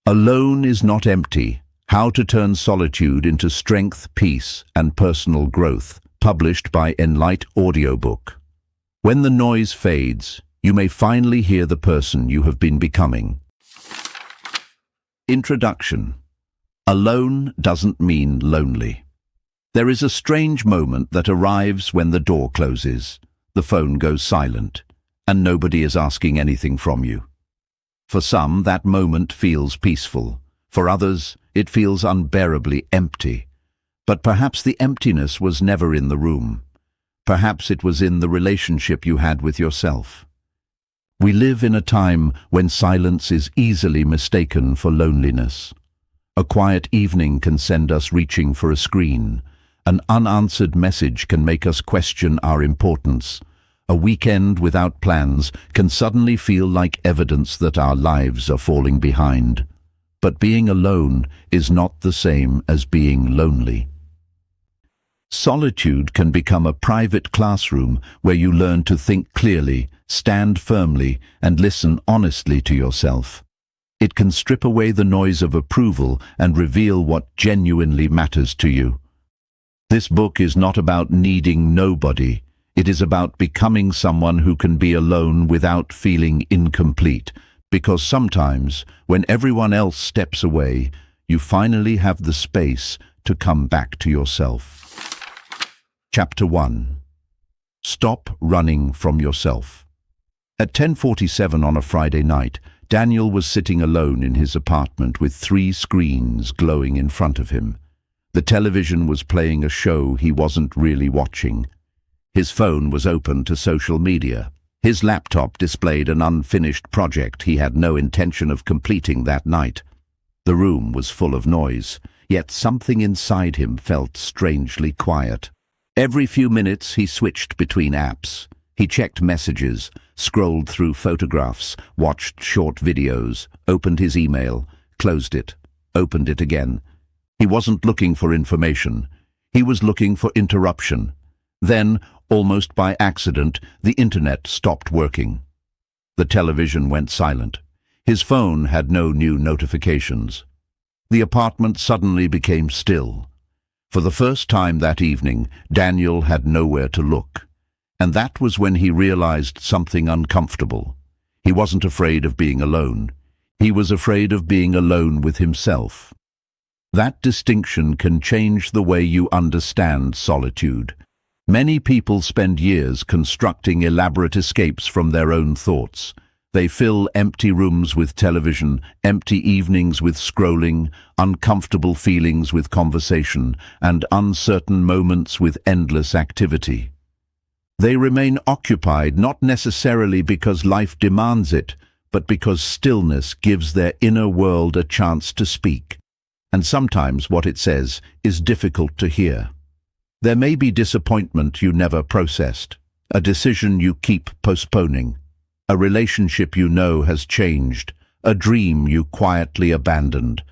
Alone is not empty. How to Turn Solitude into Strength, Peace, and Personal Growth, published by Enlight Audiobook. When the noise fades, you may finally hear the person you have been becoming. Introduction. Alone doesn't mean lonely. There is a strange moment that arrives when the door closes, the phone goes silent, and nobody is asking anything from you. For some, that moment feels peaceful. For others, it feels unbearably empty. But perhaps the emptiness was never in the room. Perhaps it was in the relationship you had with yourself. We live in a time when silence is easily mistaken for loneliness. A quiet evening can send us reaching for a screen. An unanswered message can make us question our importance. A weekend without plans can suddenly feel like evidence that our lives are falling behind. But being alone is not the same as being lonely. Solitude can become a private classroom where you learn to think clearly, stand firmly, and listen honestly to yourself. It can strip away the noise of approval and reveal what genuinely matters to you. This book is not about needing nobody. It is about becoming someone who can be alone without feeling incomplete, because sometimes, when everyone else steps away, you finally have the space to come back to yourself. Chapter 1. Stop running from yourself. At 10:47 on a Friday night, Daniel was sitting alone in his apartment with 3 screens glowing in front of him. The television was playing a show he wasn't really watching. His phone was open to social media. His laptop displayed an unfinished project he had no intention of completing that night. The room was full of noise, yet something inside him felt strangely quiet. Every few minutes he switched between apps. He checked messages, scrolled through photographs, watched short videos, opened his email, closed it, opened it again. He wasn't looking for information. He was looking for interruption. Then, almost by accident, the internet stopped working. The television went silent. His phone had no new notifications. The apartment suddenly became still. For the first time that evening, Daniel had nowhere to look. And that was when he realized something uncomfortable. He wasn't afraid of being alone. He was afraid of being alone with himself. That distinction can change the way you understand solitude. Many people spend years constructing elaborate escapes from their own thoughts. They fill empty rooms with television, empty evenings with scrolling, uncomfortable feelings with conversation, and uncertain moments with endless activity. They remain occupied not necessarily because life demands it, but because stillness gives their inner world a chance to speak. And sometimes what it says is difficult to hear. There may be disappointment you never processed, a decision you keep postponing, a relationship you know has changed, a dream you quietly abandoned,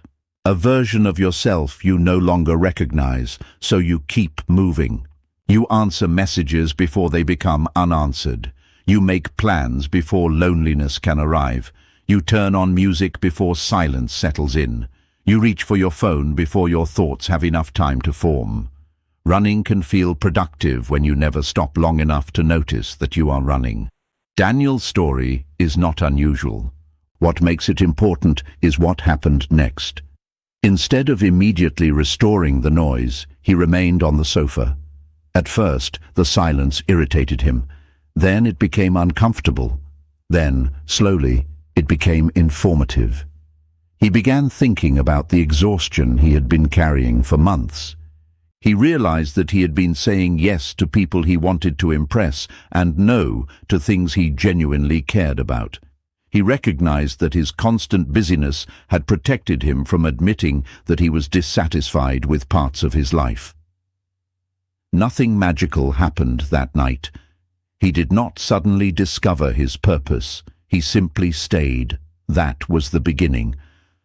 a version of yourself you no longer recognize, so you keep moving. You answer messages before they become unanswered. You make plans before loneliness can arrive. You turn on music before silence settles in. You reach for your phone before your thoughts have enough time to form. Running can feel productive when you never stop long enough to notice that you are running. Daniel's story is not unusual. What makes it important is what happened next. Instead of immediately restoring the noise, he remained on the sofa. At first, the silence irritated him. Then it became uncomfortable. Then, slowly, it became informative. He began thinking about the exhaustion he had been carrying for months. He realized that he had been saying yes to people he wanted to impress and no to things he genuinely cared about. He recognized that his constant busyness had protected him from admitting that he was dissatisfied with parts of his life. Nothing magical happened that night. He did not suddenly discover his purpose. He simply stayed. That was the beginning.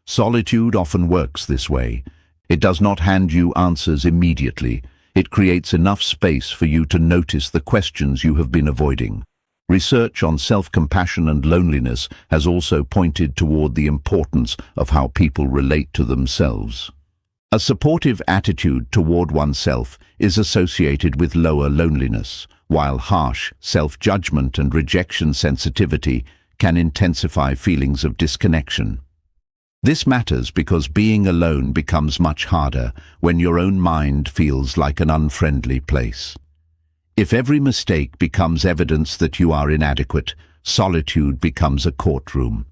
Solitude often works this way. It does not hand you answers immediately. It creates enough space for you to notice the questions you have been avoiding. Research on self-compassion and loneliness has also pointed toward the importance of how people relate to themselves. A supportive attitude toward oneself is associated with lower loneliness, while harsh self-judgment and rejection sensitivity can intensify feelings of disconnection. This matters because being alone becomes much harder when your own mind feels like an unfriendly place. If every mistake becomes evidence that you are inadequate, solitude becomes a courtroom.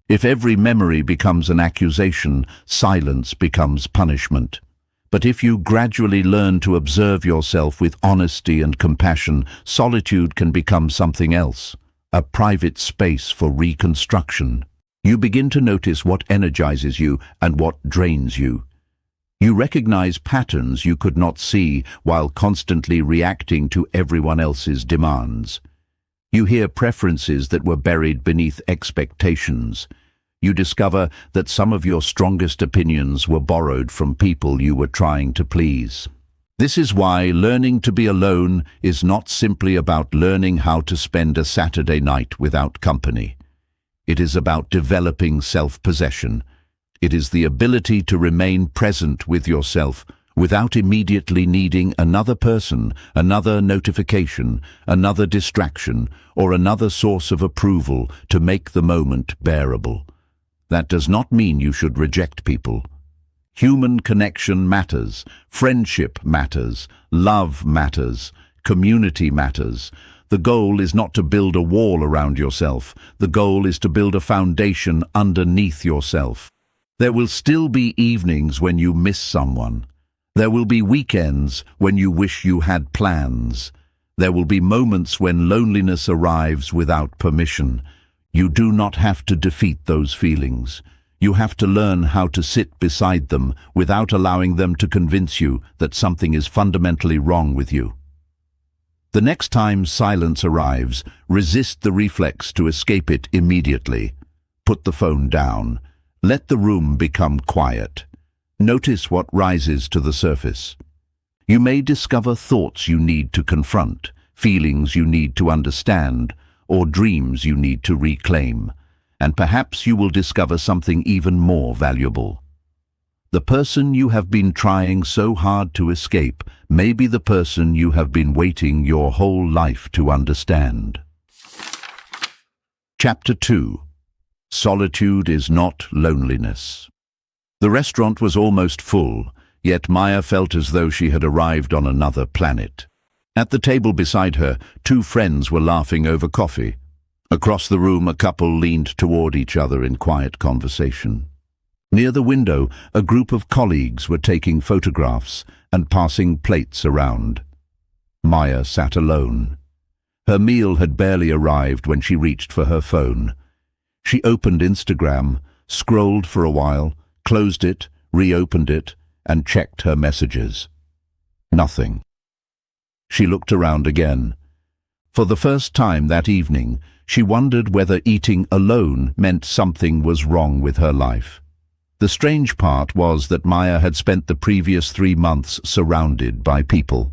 If every memory becomes an accusation, silence becomes punishment. But if you gradually learn to observe yourself with honesty and compassion, solitude can become something else, a private space for reconstruction. You begin to notice what energizes you and what drains you. You recognize patterns you could not see while constantly reacting to everyone else's demands. You hear preferences that were buried beneath expectations. You discover that some of your strongest opinions were borrowed from people you were trying to please. This is why learning to be alone is not simply about learning how to spend a Saturday night without company. It is about developing self-possession. It is the ability to remain present with yourself without immediately needing another person, another notification, another distraction, or another source of approval to make the moment bearable. That does not mean you should reject people. Human connection matters, friendship matters, love matters, community matters. The goal is not to build a wall around yourself. The goal is to build a foundation underneath yourself. There will still be evenings when you miss someone. There will be weekends when you wish you had plans. There will be moments when loneliness arrives without permission. You do not have to defeat those feelings. You have to learn how to sit beside them without allowing them to convince you that something is fundamentally wrong with you. The next time silence arrives, resist the reflex to escape it immediately. Put the phone down. Let the room become quiet. Notice what rises to the surface. You may discover thoughts you need to confront, feelings you need to understand, or dreams you need to reclaim. And perhaps you will discover something even more valuable. The person you have been trying so hard to escape may be the person you have been waiting your whole life to understand. Chapter 2. Solitude is not loneliness. The restaurant was almost full, yet Maya felt as though she had arrived on another planet. At the table beside her, two friends were laughing over coffee. Across the room, a couple leaned toward each other in quiet conversation. Near the window, a group of colleagues were taking photographs and passing plates around. Maya sat alone. Her meal had barely arrived when she reached for her phone. She opened Instagram, scrolled for a while, closed it, reopened it, and checked her messages. Nothing. She looked around again. For the first time that evening, she wondered whether eating alone meant something was wrong with her life. The strange part was that Maya had spent the previous 3 months surrounded by people.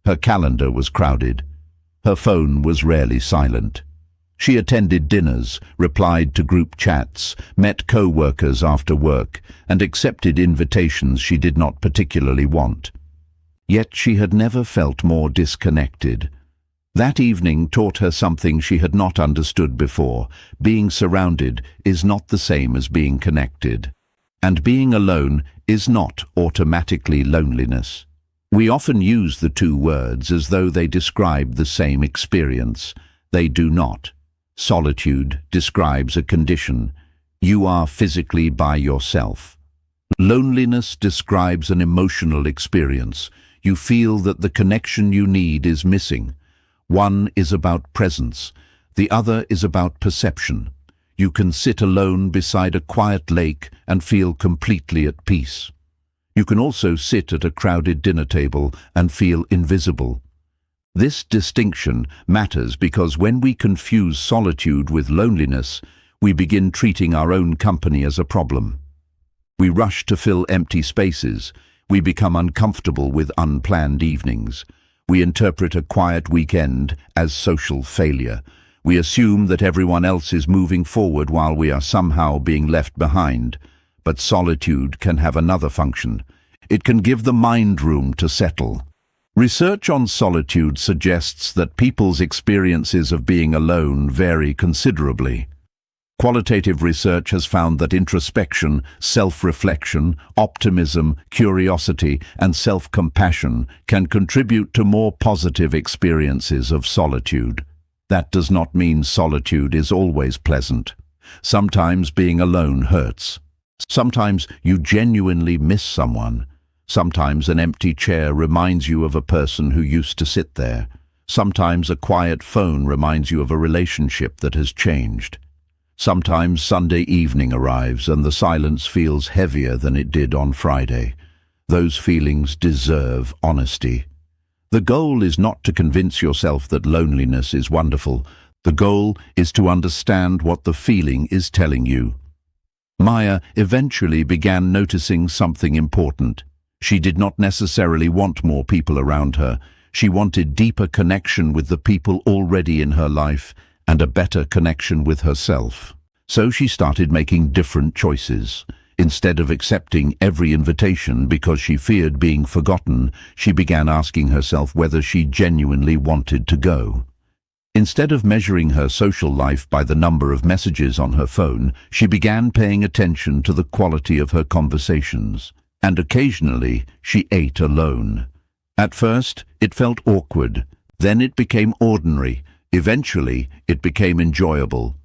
Her calendar was crowded. Her phone was rarely silent. She attended dinners, replied to group chats, met co-workers after work, and accepted invitations she did not particularly want. Yet she had never felt more disconnected. That evening taught her something she had not understood before. Being surrounded is not the same as being connected. And being alone is not automatically loneliness. We often use the two words as though they describe the same experience. They do not. Solitude describes a condition. You are physically by yourself. Loneliness describes an emotional experience. You feel that the connection you need is missing. One is about presence. The other is about perception. You can sit alone beside a quiet lake and feel completely at peace. You can also sit at a crowded dinner table and feel invisible. This distinction matters because when we confuse solitude with loneliness, we begin treating our own company as a problem. We rush to fill empty spaces. We become uncomfortable with unplanned evenings. We interpret a quiet weekend as social failure. We assume that everyone else is moving forward while we are somehow being left behind. But solitude can have another function. It can give the mind room to settle. Research on solitude suggests that people's experiences of being alone vary considerably. Qualitative research has found that introspection, self-reflection, optimism, curiosity, and self-compassion can contribute to more positive experiences of solitude. That does not mean solitude is always pleasant. Sometimes being alone hurts. Sometimes you genuinely miss someone. Sometimes an empty chair reminds you of a person who used to sit there. Sometimes a quiet phone reminds you of a relationship that has changed. Sometimes Sunday evening arrives and the silence feels heavier than it did on Friday. Those feelings deserve honesty. The goal is not to convince yourself that loneliness is wonderful. The goal is to understand what the feeling is telling you. Maya eventually began noticing something important. She did not necessarily want more people around her. She wanted deeper connection with the people already in her life and a better connection with herself. So she started making different choices. Instead of accepting every invitation because she feared being forgotten, she began asking herself whether she genuinely wanted to go. Instead of measuring her social life by the number of messages on her phone, she began paying attention to the quality of her conversations. And occasionally, she ate alone. At first, it felt awkward. Then it became ordinary. Eventually, it became enjoyable.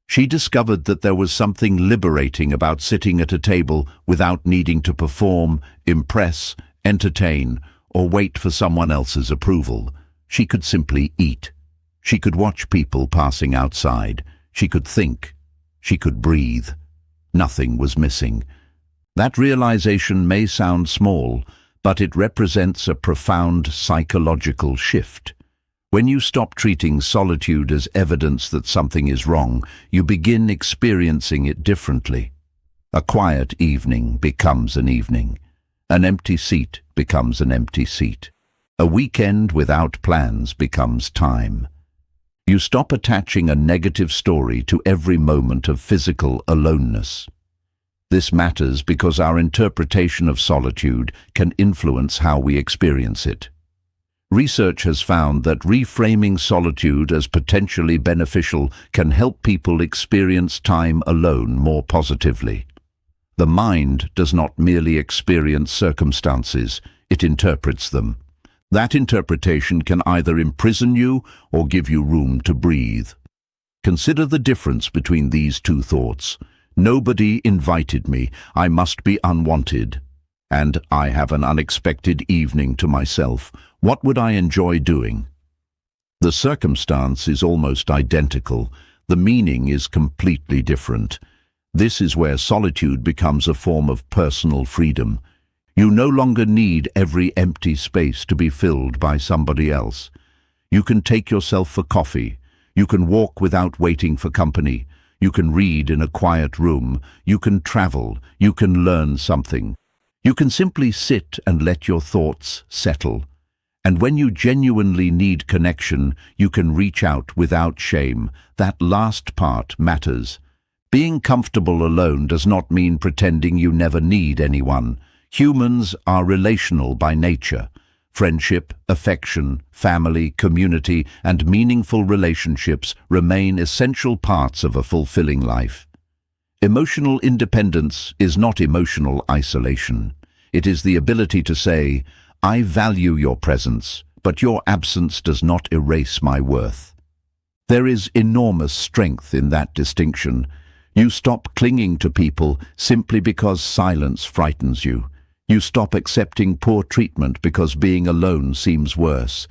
She discovered that there was something liberating about sitting at a table without needing to perform, impress, entertain, or wait for someone else's approval. She could simply eat. She could watch people passing outside. She could think. She could breathe. Nothing was missing. That realization may sound small, but it represents a profound psychological shift. When you stop treating solitude as evidence that something is wrong, you begin experiencing it differently. A quiet evening becomes an evening. An empty seat becomes an empty seat. A weekend without plans becomes time. You stop attaching a negative story to every moment of physical aloneness. This matters because our interpretation of solitude can influence how we experience it. Research has found that reframing solitude as potentially beneficial can help people experience time alone more positively. The mind does not merely experience circumstances, it interprets them. That interpretation can either imprison you or give you room to breathe. Consider the difference between these two thoughts. Nobody invited me, I must be unwanted. And I have an unexpected evening to myself. What would I enjoy doing? The circumstance is almost identical. The meaning is completely different. This is where solitude becomes a form of personal freedom. You no longer need every empty space to be filled by somebody else. You can take yourself for coffee. You can walk without waiting for company. You can read in a quiet room. You can travel. You can learn something. You can simply sit and let your thoughts settle. And when you genuinely need connection, you can reach out without shame. That last part matters. Being comfortable alone does not mean pretending you never need anyone. Humans are relational by nature. Friendship, affection, family, community, and meaningful relationships remain essential parts of a fulfilling life. Emotional independence is not emotional isolation. It is the ability to say, I value your presence, but your absence does not erase my worth. There is enormous strength in that distinction. You stop clinging to people simply because silence frightens you. You stop accepting poor treatment because being alone seems worse.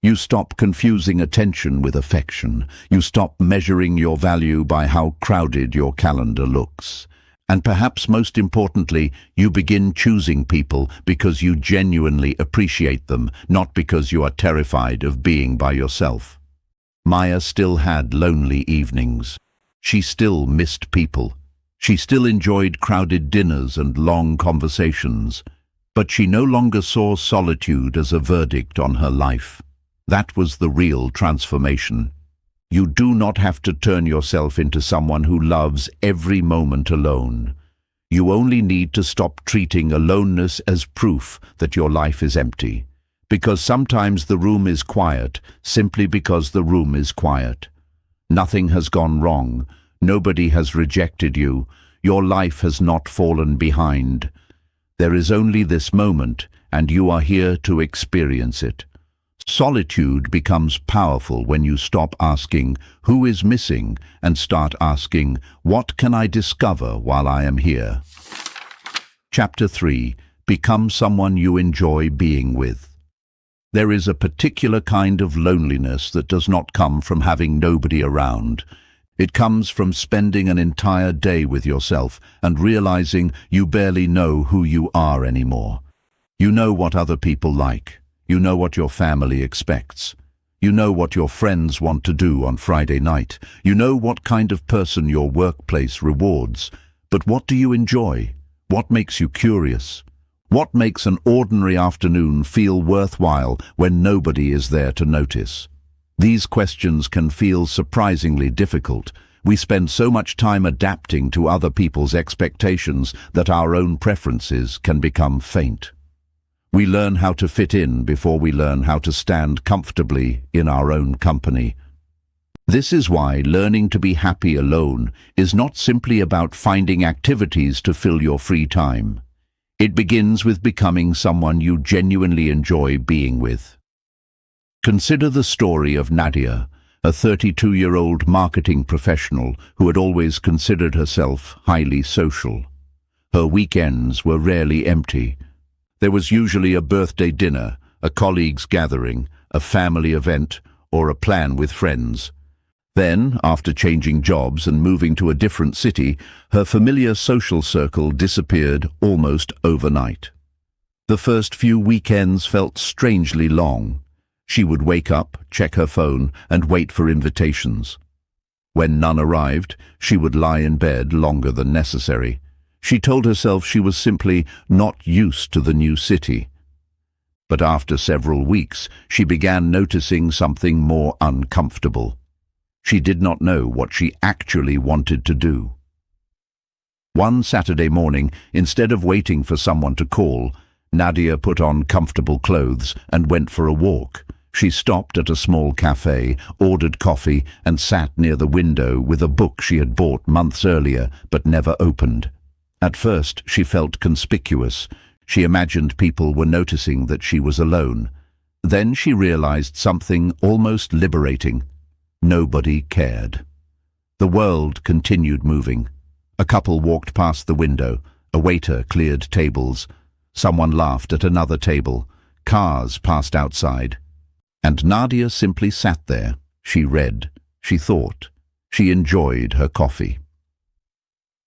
You stop confusing attention with affection. You stop measuring your value by how crowded your calendar looks. And perhaps most importantly, you begin choosing people because you genuinely appreciate them, not because you are terrified of being by yourself. Maya still had lonely evenings. She still missed people. She still enjoyed crowded dinners and long conversations. But she no longer saw solitude as a verdict on her life. That was the real transformation. You do not have to turn yourself into someone who loves every moment alone. You only need to stop treating aloneness as proof that your life is empty. Because sometimes the room is quiet simply because the room is quiet. Nothing has gone wrong. Nobody has rejected you. Your life has not fallen behind. There is only this moment, and you are here to experience it. Solitude becomes powerful when you stop asking, "Who is missing?" and start asking, "What can I discover while I am here?" Chapter 3. Become someone you enjoy being with. There is a particular kind of loneliness that does not come from having nobody around. It comes from spending an entire day with yourself and realizing you barely know who you are anymore. You know what other people like. You know what your family expects. You know what your friends want to do on Friday night. You know what kind of person your workplace rewards. But what do you enjoy? What makes you curious? What makes an ordinary afternoon feel worthwhile when nobody is there to notice? These questions can feel surprisingly difficult. We spend so much time adapting to other people's expectations that our own preferences can become faint. We learn how to fit in before we learn how to stand comfortably in our own company. This is why learning to be happy alone is not simply about finding activities to fill your free time. It begins with becoming someone you genuinely enjoy being with. Consider the story of Nadia, a 32-year-old marketing professional who had always considered herself highly social. Her weekends were rarely empty. There was usually a birthday dinner, a colleagues' gathering, a family event, or a plan with friends. Then, after changing jobs and moving to a different city, her familiar social circle disappeared almost overnight. The first few weekends felt strangely long. She would wake up, check her phone, and wait for invitations. When none arrived, she would lie in bed longer than necessary. She told herself she was simply not used to the new city. But after several weeks, she began noticing something more uncomfortable. She did not know what she actually wanted to do. One Saturday morning, instead of waiting for someone to call, Nadia put on comfortable clothes and went for a walk. She stopped at a small cafe, ordered coffee, and sat near the window with a book she had bought months earlier but never opened. At first, she felt conspicuous. She imagined people were noticing that she was alone. Then she realized something almost liberating. Nobody cared. The world continued moving. A couple walked past the window. A waiter cleared tables. Someone laughed at another table. Cars passed outside. And Nadia simply sat there. She read. She thought. She enjoyed her coffee.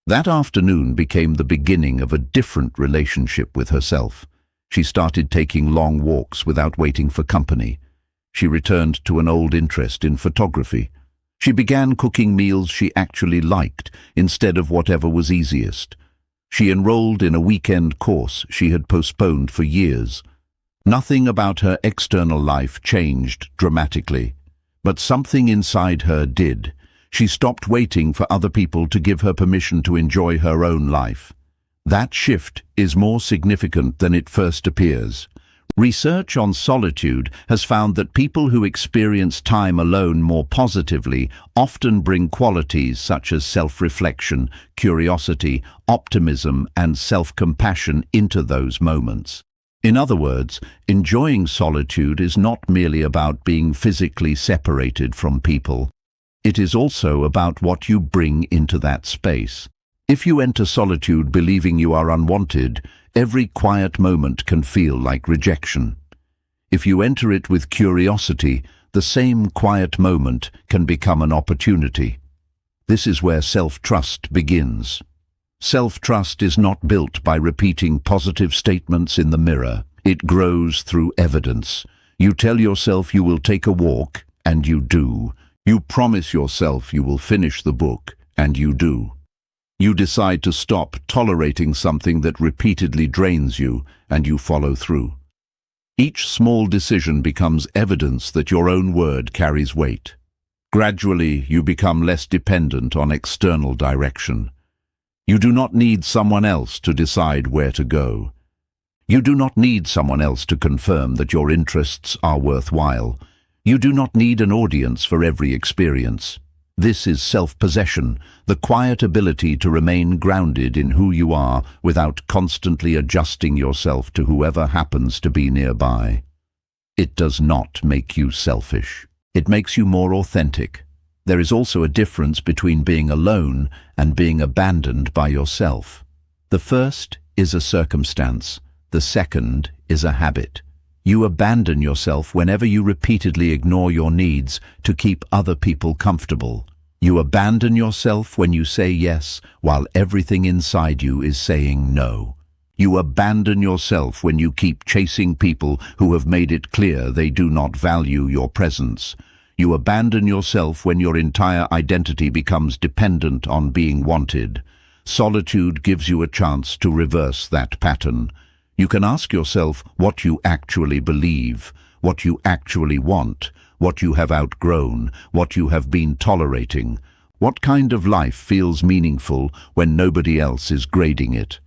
That afternoon became the beginning of a different relationship with herself. She started taking long walks without waiting for company. She returned to an old interest in photography. She began cooking meals she actually liked instead of whatever was easiest. She enrolled in a weekend course she had postponed for years. Nothing about her external life changed dramatically, but something inside her did. She stopped waiting for other people to give her permission to enjoy her own life. That shift is more significant than it first appears. Research on solitude has found that people who experience time alone more positively often bring qualities such as self-reflection, curiosity, optimism, and self-compassion into those moments. In other words, enjoying solitude is not merely about being physically separated from people. It is also about what you bring into that space. If you enter solitude believing you are unwanted, every quiet moment can feel like rejection. If you enter it with curiosity, the same quiet moment can become an opportunity. This is where self-trust begins. Self-trust is not built by repeating positive statements in the mirror. It grows through evidence. You tell yourself you will take a walk, and you do. You promise yourself you will finish the book, and you do. You decide to stop tolerating something that repeatedly drains you, and you follow through. Each small decision becomes evidence that your own word carries weight. Gradually, you become less dependent on external direction. You do not need someone else to decide where to go. You do not need someone else to confirm that your interests are worthwhile. You do not need an audience for every experience. This is self-possession, the quiet ability to remain grounded in who you are without constantly adjusting yourself to whoever happens to be nearby. It does not make you selfish. It makes you more authentic. There is also a difference between being alone and being abandoned by yourself. The first is a circumstance. The second is a habit. You abandon yourself whenever you repeatedly ignore your needs to keep other people comfortable. You abandon yourself when you say yes while everything inside you is saying no. You abandon yourself when you keep chasing people who have made it clear they do not value your presence. You abandon yourself when your entire identity becomes dependent on being wanted. Solitude gives you a chance to reverse that pattern. You can ask yourself what you actually believe, what you actually want, what you have outgrown, what you have been tolerating. What kind of life feels meaningful when nobody else is grading it?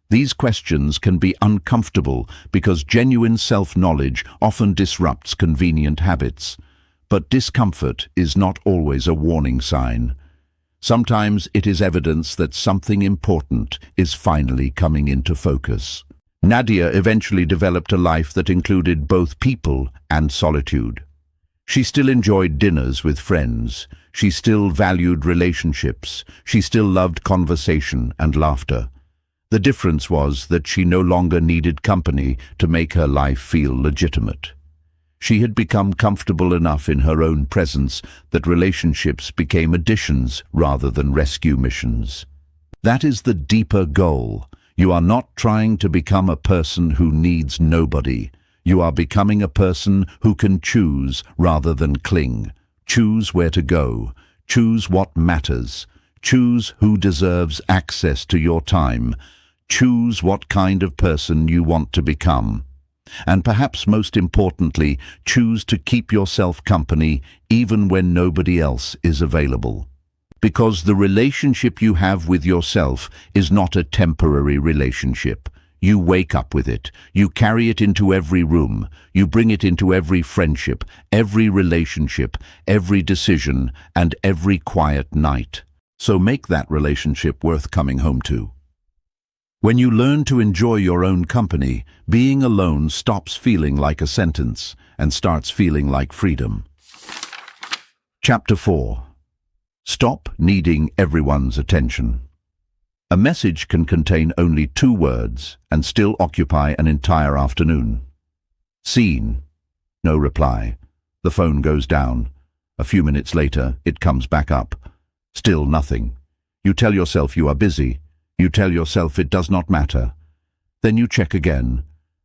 These questions can be uncomfortable because genuine self-knowledge often disrupts convenient habits. But discomfort is not always a warning sign. Sometimes it is evidence that something important is finally coming into focus. Nadia eventually developed a life that included both people and solitude. She still enjoyed dinners with friends. She still valued relationships. She still loved conversation and laughter. The difference was that she no longer needed company to make her life feel legitimate. She had become comfortable enough in her own presence that relationships became additions rather than rescue missions. That is the deeper goal. You are not trying to become a person who needs nobody. You are becoming a person who can choose rather than cling. Choose where to go. Choose what matters. Choose who deserves access to your time. Choose what kind of person you want to become. And perhaps most importantly, choose to keep yourself company even when nobody else is available. Because the relationship you have with yourself is not a temporary relationship. You wake up with it. You carry it into every room. You bring it into every friendship, every relationship, every decision, and every quiet night. So make that relationship worth coming home to. When you learn to enjoy your own company, being alone stops feeling like a sentence and starts feeling like freedom. Chapter 4. Stop needing everyone's attention. A message can contain only 2 words and still occupy an entire afternoon. Seen. No reply. The phone goes down. A few minutes later, it comes back up. Still nothing. You tell yourself you are busy. You tell yourself it does not matter. Then you check again.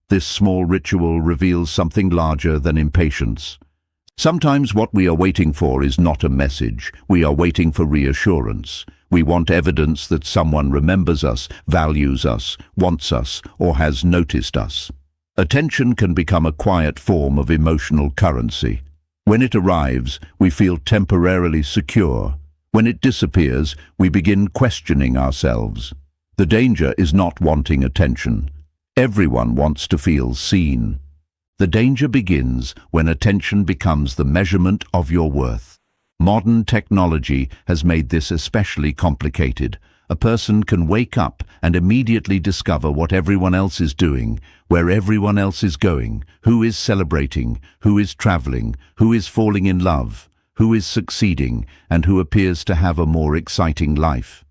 This small ritual reveals something larger than impatience. Sometimes what we are waiting for is not a message. We are waiting for reassurance. We want evidence that someone remembers us, values us, wants us, or has noticed us. Attention can become a quiet form of emotional currency. When it arrives, we feel temporarily secure. When it disappears, we begin questioning ourselves. The danger is not wanting attention. Everyone wants to feel seen. The danger begins when attention becomes the measurement of your worth. Modern technology has made this especially complicated. A person can wake up and immediately discover what everyone else is doing, where everyone else is going, who is celebrating, who is traveling, who is falling in love, who is succeeding, and who appears to have a more exciting life.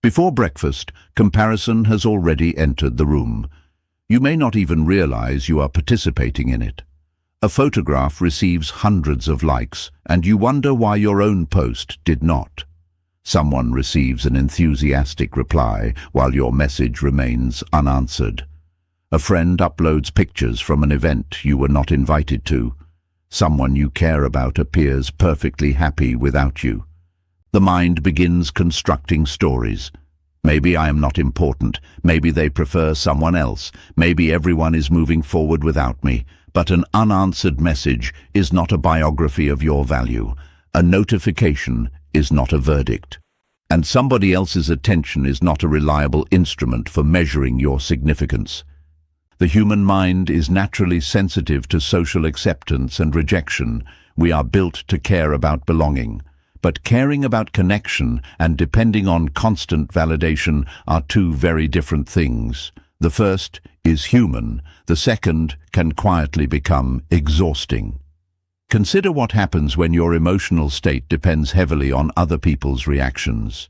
Before breakfast, comparison has already entered the room. You may not even realize you are participating in it. A photograph receives hundreds of likes, and you wonder why your own post did not. Someone receives an enthusiastic reply while your message remains unanswered. A friend uploads pictures from an event you were not invited to. Someone you care about appears perfectly happy without you. The mind begins constructing stories. Maybe I am not important. Maybe they prefer someone else. Maybe everyone is moving forward without me. But an unanswered message is not a biography of your value. A notification is not a verdict. And somebody else's attention is not a reliable instrument for measuring your significance. The human mind is naturally sensitive to social acceptance and rejection. We are built to care about belonging. But caring about connection and depending on constant validation are two very different things. The first is human. The second can quietly become exhausting. Consider what happens when your emotional state depends heavily on other people's reactions.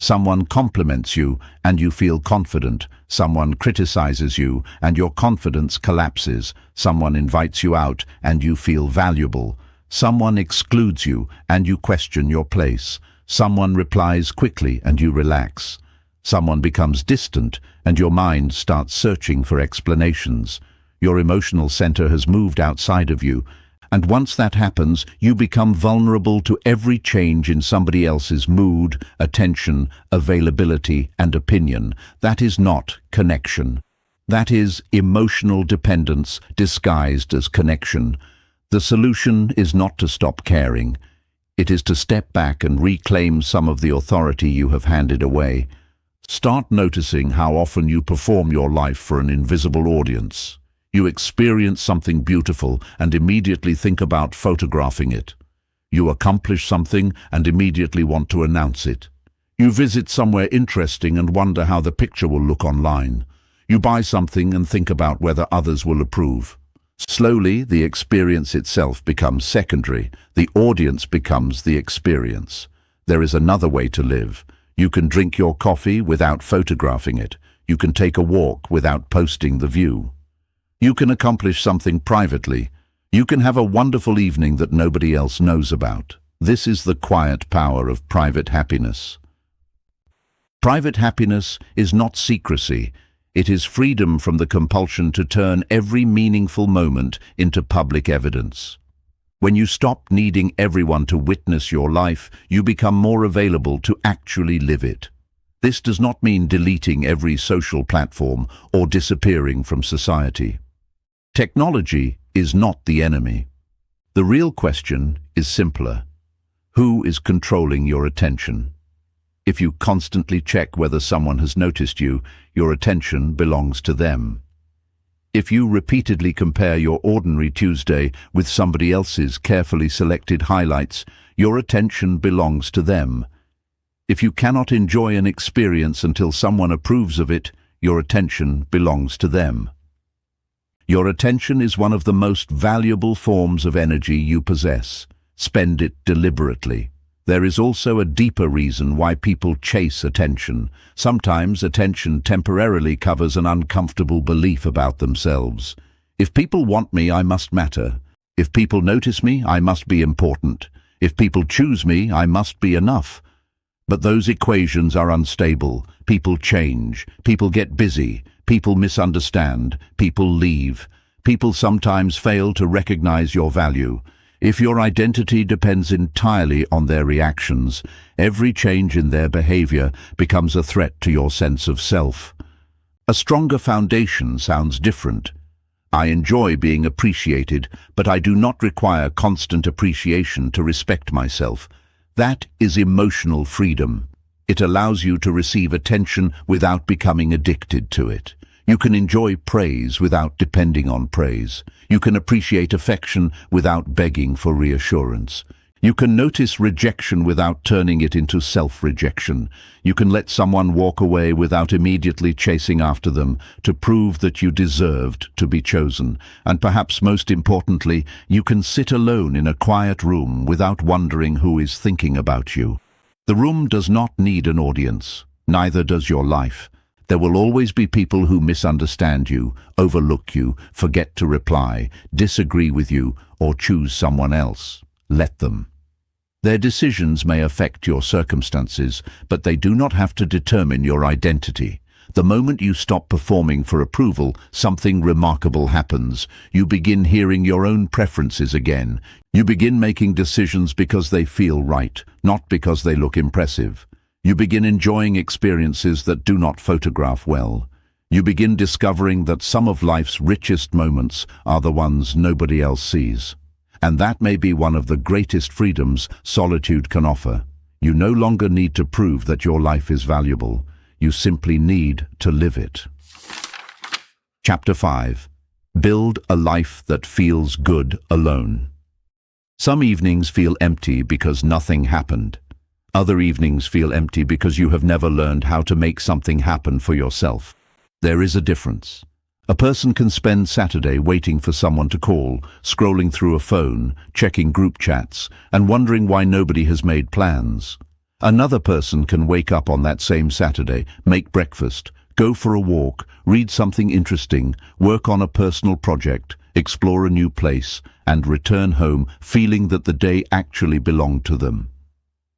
Someone compliments you and you feel confident. Someone criticizes you and your confidence collapses. Someone invites you out and you feel valuable. Someone excludes you and you question your place. Someone replies quickly and you relax. Someone becomes distant and your mind starts searching for explanations. Your emotional center has moved outside of you. And once that happens, you become vulnerable to every change in somebody else's mood, attention, availability, and opinion. That is not connection. That is emotional dependence disguised as connection. The solution is not to stop caring. It is to step back and reclaim some of the authority you have handed away. Start noticing how often you perform your life for an invisible audience. You experience something beautiful and immediately think about photographing it. You accomplish something and immediately want to announce it. You visit somewhere interesting and wonder how the picture will look online. You buy something and think about whether others will approve. Slowly, the experience itself becomes secondary. The audience becomes the experience. There is another way to live. You can drink your coffee without photographing it. You can take a walk without posting the view. You can accomplish something privately. You can have a wonderful evening that nobody else knows about. This is the quiet power of private happiness. Private happiness is not secrecy. It is freedom from the compulsion to turn every meaningful moment into public evidence. When you stop needing everyone to witness your life, you become more available to actually live it. This does not mean deleting every social platform or disappearing from society. Technology is not the enemy. The real question is simpler. Who is controlling your attention? If you constantly check whether someone has noticed you, your attention belongs to them. If you repeatedly compare your ordinary Tuesday with somebody else's carefully selected highlights, your attention belongs to them. If you cannot enjoy an experience until someone approves of it, your attention belongs to them. Your attention is one of the most valuable forms of energy you possess. Spend it deliberately. There is also a deeper reason why people chase attention. Sometimes attention temporarily covers an uncomfortable belief about themselves. If people want me, I must matter. If people notice me, I must be important. If people choose me, I must be enough. But those equations are unstable. People change. People get busy. People misunderstand. People leave. People sometimes fail to recognize your value. If your identity depends entirely on their reactions, every change in their behavior becomes a threat to your sense of self. A stronger foundation sounds different. I enjoy being appreciated, but I do not require constant appreciation to respect myself. That is emotional freedom. It allows you to receive attention without becoming addicted to it. You can enjoy praise without depending on praise. You can appreciate affection without begging for reassurance. You can notice rejection without turning it into self-rejection. You can let someone walk away without immediately chasing after them to prove that you deserved to be chosen. And perhaps most importantly, you can sit alone in a quiet room without wondering who is thinking about you. The room does not need an audience. Neither does your life. There will always be people who misunderstand you, overlook you, forget to reply, disagree with you, or choose someone else. Let them. Their decisions may affect your circumstances, but they do not have to determine your identity. The moment you stop performing for approval, something remarkable happens. You begin hearing your own preferences again. You begin making decisions because they feel right, not because they look impressive. You begin enjoying experiences that do not photograph well. You begin discovering that some of life's richest moments are the ones nobody else sees. And that may be one of the greatest freedoms solitude can offer. You no longer need to prove that your life is valuable. You simply need to live it. Chapter 5. Build a life that feels good alone. Some evenings feel empty because nothing happened. Other evenings feel empty because you have never learned how to make something happen for yourself. There is a difference. A person can spend Saturday waiting for someone to call, scrolling through a phone, checking group chats, and wondering why nobody has made plans. Another person can wake up on that same Saturday, make breakfast, go for a walk, read something interesting, work on a personal project, explore a new place, and return home feeling that the day actually belonged to them.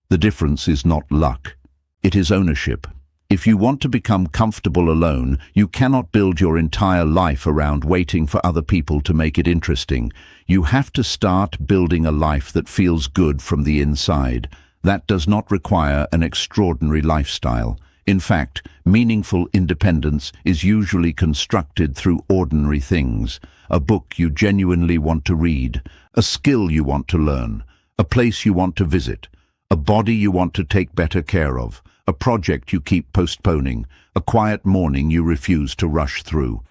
The difference is not luck. It is ownership. If you want to become comfortable alone, you cannot build your entire life around waiting for other people to make it interesting. You have to start building a life that feels good from the inside. That does not require an extraordinary lifestyle. In fact, meaningful independence is usually constructed through ordinary things. A book you genuinely want to read, a skill you want to learn, a place you want to visit, a body you want to take better care of, a project you keep postponing, a quiet morning you refuse to rush through,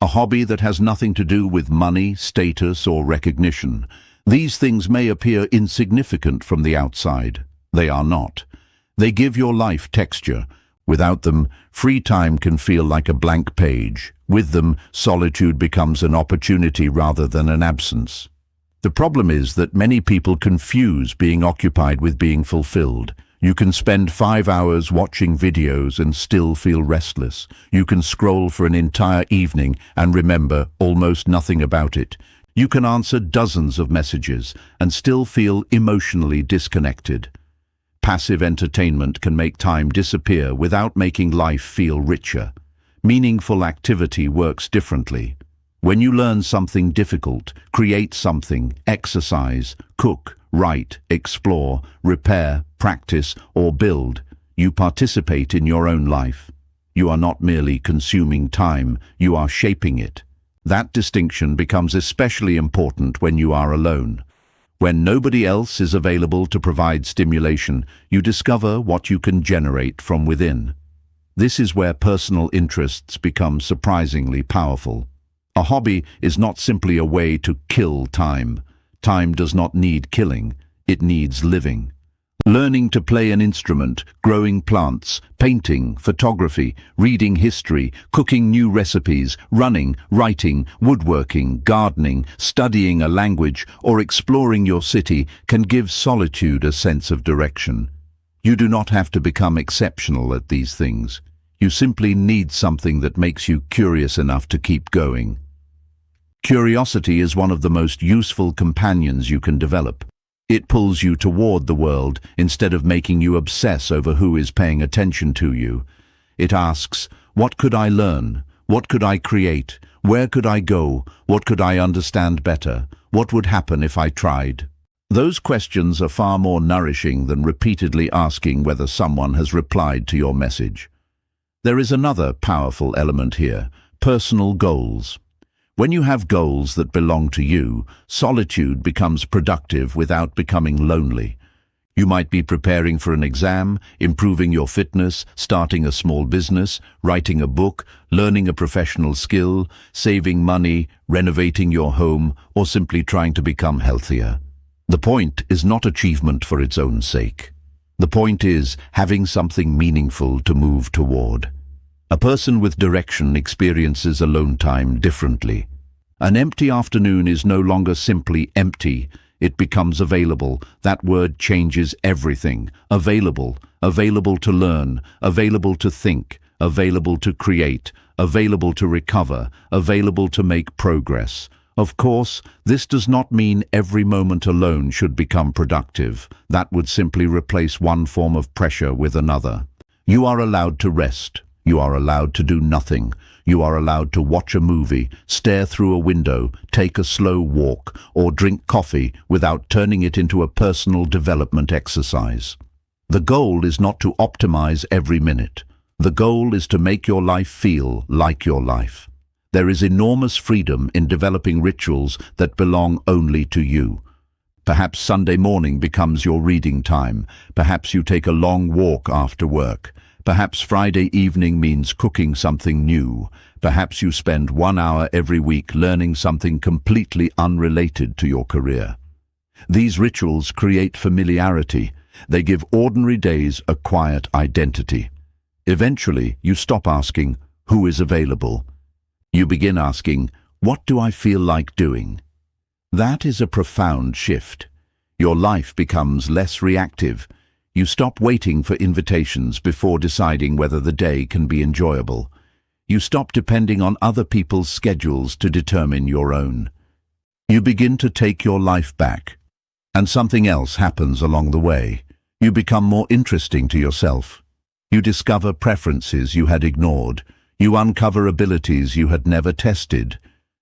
a hobby that has nothing to do with money, status, or recognition. These things may appear insignificant from the outside. They are not. They give your life texture. Without them, free time can feel like a blank page. With them, solitude becomes an opportunity rather than an absence. The problem is that many people confuse being occupied with being fulfilled. You can spend 5 hours watching videos and still feel restless. You can scroll for an entire evening and remember almost nothing about it. You can answer dozens of messages and still feel emotionally disconnected. Passive entertainment can make time disappear without making life feel richer. Meaningful activity works differently. When you learn something difficult, create something, exercise, cook, write, explore, repair, practice, or build, you participate in your own life. You are not merely consuming time, you are shaping it. That distinction becomes especially important when you are alone. When nobody else is available to provide stimulation, you discover what you can generate from within. This is where personal interests become surprisingly powerful. A hobby is not simply a way to kill time. Time does not need killing, it needs living. Learning to play an instrument, growing plants, painting, photography, reading history, cooking new recipes, running, writing, woodworking, gardening, studying a language, or exploring your city can give solitude a sense of direction. You do not have to become exceptional at these things. You simply need something that makes you curious enough to keep going. Curiosity is one of the most useful companions you can develop. It pulls you toward the world instead of making you obsess over who is paying attention to you. It asks, what could I learn? What could I create? Where could I go? What could I understand better? What would happen if I tried? Those questions are far more nourishing than repeatedly asking whether someone has replied to your message. There is another powerful element here, personal goals. When you have goals that belong to you, solitude becomes productive without becoming lonely. You might be preparing for an exam, improving your fitness, starting a small business, writing a book, learning a professional skill, saving money, renovating your home, or simply trying to become healthier. The point is not achievement for its own sake. The point is having something meaningful to move toward. A person with direction experiences alone time differently. An empty afternoon is no longer simply empty, it becomes available. That word changes everything. Available, available to learn, available to think, available to create, available to recover, available to make progress. Of course, this does not mean every moment alone should become productive. That would simply replace one form of pressure with another. You are allowed to rest. You are allowed to do nothing. You are allowed to watch a movie, stare through a window, take a slow walk, or drink coffee without turning it into a personal development exercise. The goal is not to optimize every minute. The goal is to make your life feel like your life. There is enormous freedom in developing rituals that belong only to you. Perhaps Sunday morning becomes your reading time. Perhaps you take a long walk after work. Perhaps Friday evening means cooking something new. Perhaps you spend 1 hour every week learning something completely unrelated to your career. These rituals create familiarity. They give ordinary days a quiet identity. Eventually, you stop asking, "Who is available?" You begin asking, "What do I feel like doing?" That is a profound shift. Your life becomes less reactive. You stop waiting for invitations before deciding whether the day can be enjoyable. You stop depending on other people's schedules to determine your own. You begin to take your life back. And something else happens along the way. You become more interesting to yourself. You discover preferences you had ignored. You uncover abilities you had never tested.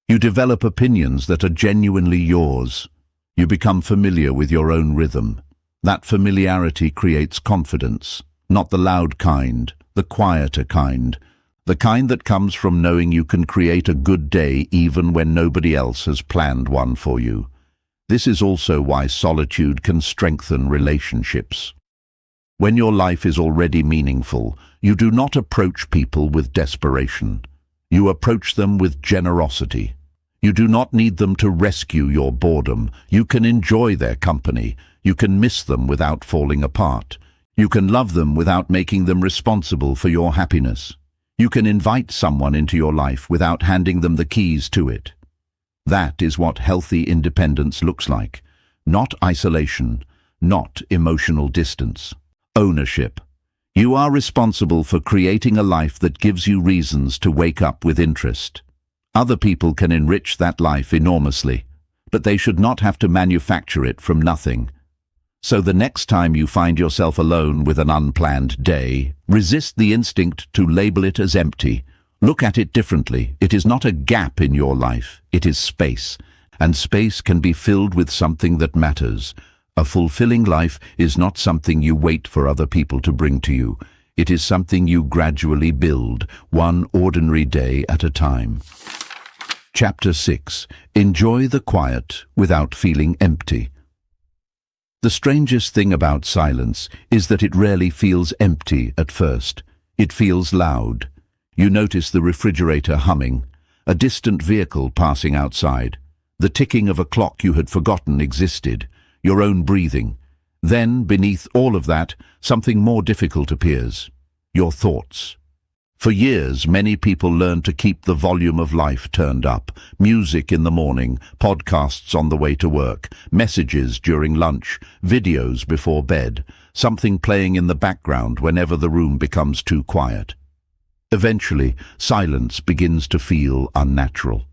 You develop opinions that are genuinely yours. You become familiar with your own rhythm. That familiarity creates confidence, not the loud kind, the quieter kind, the kind that comes from knowing you can create a good day even when nobody else has planned one for you. This is also why solitude can strengthen relationships. When your life is already meaningful, you do not approach people with desperation. You approach them with generosity. You do not need them to rescue your boredom. You can enjoy their company. You can miss them without falling apart. You can love them without making them responsible for your happiness. You can invite someone into your life without handing them the keys to it. That is what healthy independence looks like. Not isolation, not emotional distance. Ownership. You are responsible for creating a life that gives you reasons to wake up with interest. Other people can enrich that life enormously, but they should not have to manufacture it from nothing. So the next time you find yourself alone with an unplanned day, resist the instinct to label it as empty. Look at it differently. It is not a gap in your life, it is space. And space can be filled with something that matters. A fulfilling life is not something you wait for other people to bring to you. It is something you gradually build, one ordinary day at a time. Chapter 6. Enjoy the quiet without feeling empty. The strangest thing about silence is that it rarely feels empty at first. It feels loud. You notice the refrigerator humming, a distant vehicle passing outside, the ticking of a clock you had forgotten existed, your own breathing. Then, beneath all of that, something more difficult appears: your thoughts. For years, many people learn to keep the volume of life turned up. Music in the morning, podcasts on the way to work, messages during lunch, videos before bed, something playing in the background whenever the room becomes too quiet. Eventually, silence begins to feel unnatural.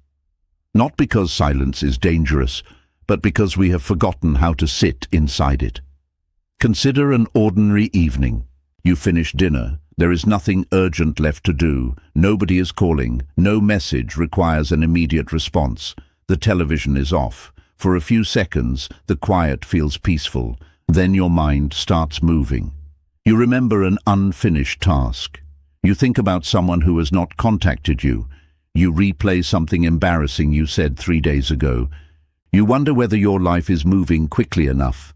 Not because silence is dangerous, but because we have forgotten how to sit inside it. Consider an ordinary evening. You finish dinner. There is nothing urgent left to do. Nobody is calling. No message requires an immediate response. The television is off. For a few seconds, the quiet feels peaceful. Then your mind starts moving. You remember an unfinished task. You think about someone who has not contacted you. You replay something embarrassing you said 3 days ago. You wonder whether your life is moving quickly enough.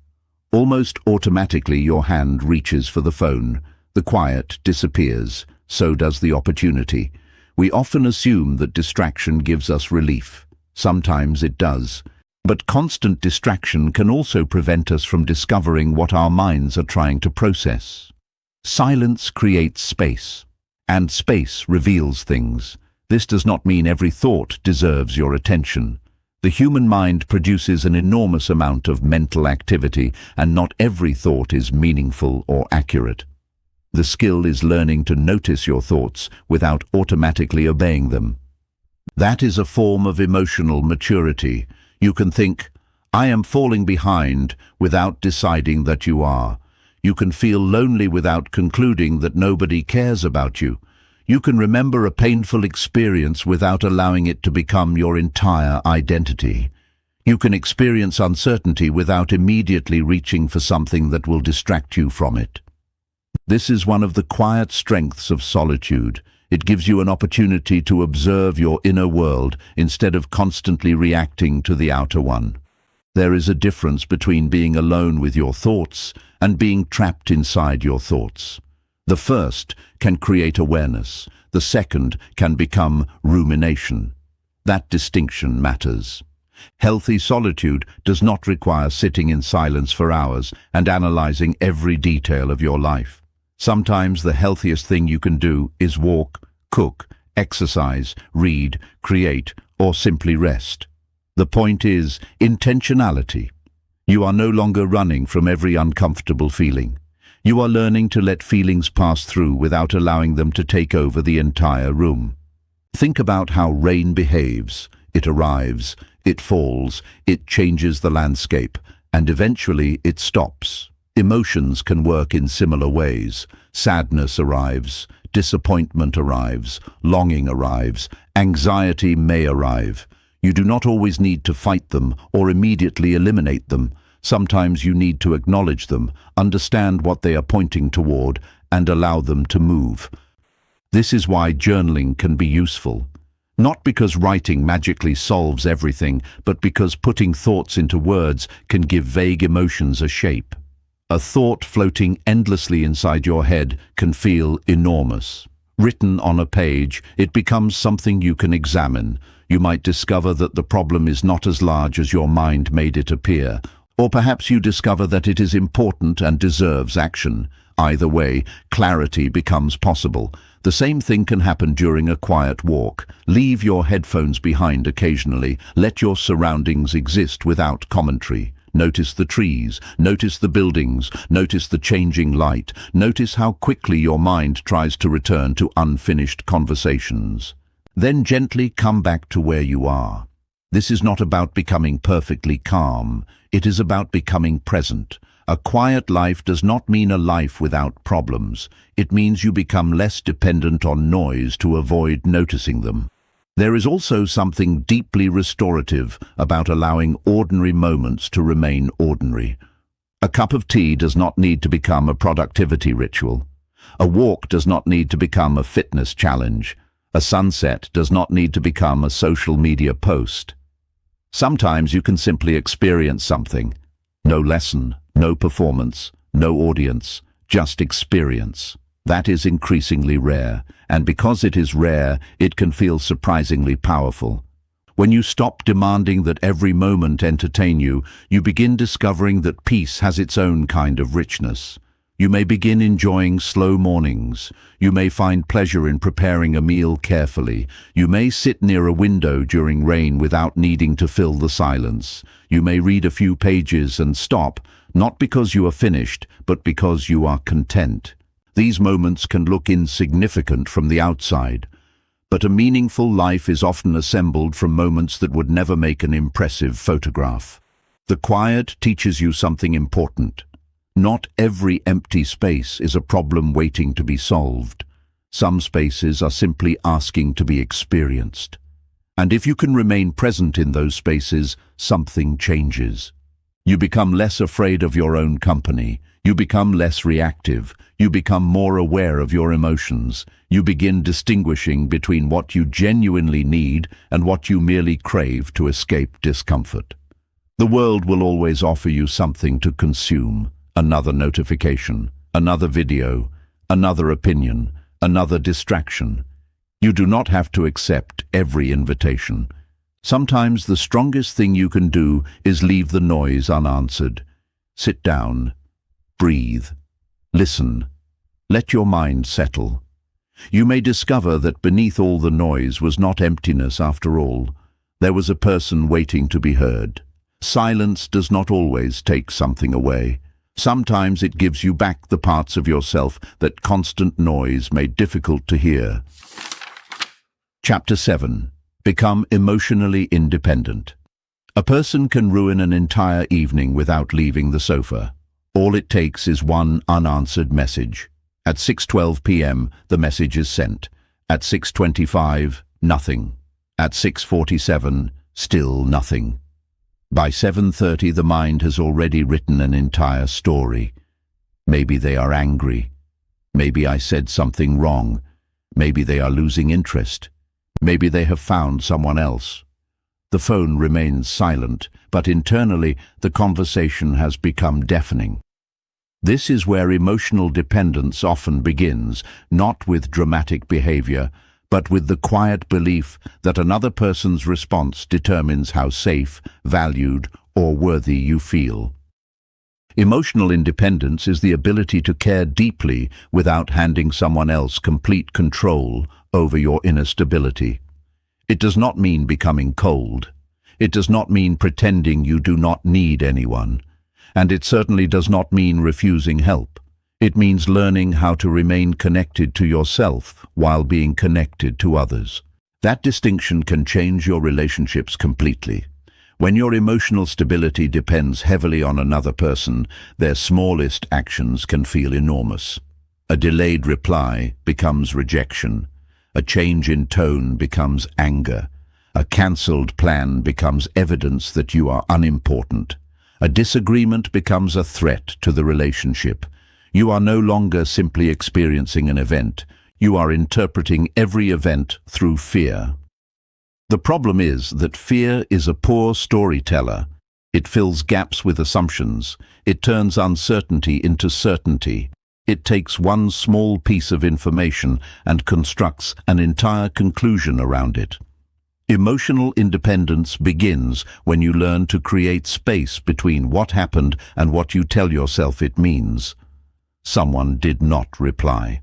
Almost automatically, your hand reaches for the phone. The quiet disappears, so does the opportunity. We often assume that distraction gives us relief. Sometimes it does. But constant distraction can also prevent us from discovering what our minds are trying to process. Silence creates space, and space reveals things. This does not mean every thought deserves your attention. The human mind produces an enormous amount of mental activity, and not every thought is meaningful or accurate. The skill is learning to notice your thoughts without automatically obeying them. That is a form of emotional maturity. You can think, "I am falling behind," without deciding that you are. You can feel lonely without concluding that nobody cares about you. You can remember a painful experience without allowing it to become your entire identity. You can experience uncertainty without immediately reaching for something that will distract you from it. This is one of the quiet strengths of solitude. It gives you an opportunity to observe your inner world instead of constantly reacting to the outer one. There is a difference between being alone with your thoughts and being trapped inside your thoughts. The first can create awareness. The second can become rumination. That distinction matters. Healthy solitude does not require sitting in silence for hours and analyzing every detail of your life. Sometimes the healthiest thing you can do is walk, cook, exercise, read, create, or simply rest. The point is intentionality. You are no longer running from every uncomfortable feeling. You are learning to let feelings pass through without allowing them to take over the entire room. Think about how rain behaves. It arrives, it falls, it changes the landscape, and eventually it stops. Emotions can work in similar ways. Sadness arrives, disappointment arrives, longing arrives, anxiety may arrive. You do not always need to fight them or immediately eliminate them. Sometimes you need to acknowledge them, understand what they are pointing toward, and allow them to move. This is why journaling can be useful. Not because writing magically solves everything, but because putting thoughts into words can give vague emotions a shape. A thought floating endlessly inside your head can feel enormous. Written on a page, it becomes something you can examine. You might discover that the problem is not as large as your mind made it appear, or perhaps you discover that it is important and deserves action. Either way, clarity becomes possible. The same thing can happen during a quiet walk. Leave your headphones behind occasionally. Let your surroundings exist without commentary. Notice the trees, notice the buildings, notice the changing light. Notice how quickly your mind tries to return to unfinished conversations. Then gently come back to where you are. This is not about becoming perfectly calm. It is about becoming present. A quiet life does not mean a life without problems. It means you become less dependent on noise to avoid noticing them. There is also something deeply restorative about allowing ordinary moments to remain ordinary. A cup of tea does not need to become a productivity ritual. A walk does not need to become a fitness challenge. A sunset does not need to become a social media post. Sometimes you can simply experience something. No lesson, no performance, no audience, just experience. That is increasingly rare, and because it is rare, it can feel surprisingly powerful. When you stop demanding that every moment entertain you, you begin discovering that peace has its own kind of richness. You may begin enjoying slow mornings. You may find pleasure in preparing a meal carefully. You may sit near a window during rain without needing to fill the silence. You may read a few pages and stop, not because you are finished, but because you are content. These moments can look insignificant from the outside, but a meaningful life is often assembled from moments that would never make an impressive photograph. The quiet teaches you something important. Not every empty space is a problem waiting to be solved. Some spaces are simply asking to be experienced. And if you can remain present in those spaces, something changes. You become less afraid of your own company. You become less reactive. You become more aware of your emotions. You begin distinguishing between what you genuinely need and what you merely crave to escape discomfort. The world will always offer you something to consume. Another notification, another video, another opinion, another distraction. You do not have to accept every invitation. Sometimes the strongest thing you can do is leave the noise unanswered. Sit down, breathe, listen, let your mind settle. You may discover that beneath all the noise was not emptiness after all. There was a person waiting to be heard. Silence does not always take something away. Sometimes it gives you back the parts of yourself that constant noise made difficult to hear. Chapter 7. Become emotionally independent. A person can ruin an entire evening without leaving the sofa. All it takes is one unanswered message. At 6:12 p.m., the message is sent. At 6:25, nothing. At 6:47, still nothing. By 7:30, the mind has already written an entire story. Maybe they are angry. Maybe I said something wrong. Maybe they are losing interest. Maybe they have found someone else. The phone remains silent, but internally the conversation has become deafening. This is where emotional dependence often begins, not with dramatic behavior, but with the quiet belief that another person's response determines how safe, valued, or worthy you feel. Emotional independence is the ability to care deeply without handing someone else complete control over your inner stability. It does not mean becoming cold. It does not mean pretending you do not need anyone. And it certainly does not mean refusing help. It means learning how to remain connected to yourself while being connected to others. That distinction can change your relationships completely. When your emotional stability depends heavily on another person, their smallest actions can feel enormous. A delayed reply becomes rejection. A change in tone becomes anger. A cancelled plan becomes evidence that you are unimportant. A disagreement becomes a threat to the relationship. You are no longer simply experiencing an event. You are interpreting every event through fear. The problem is that fear is a poor storyteller. It fills gaps with assumptions. It turns uncertainty into certainty. It takes one small piece of information and constructs an entire conclusion around it. Emotional independence begins when you learn to create space between what happened and what you tell yourself it means. Someone did not reply.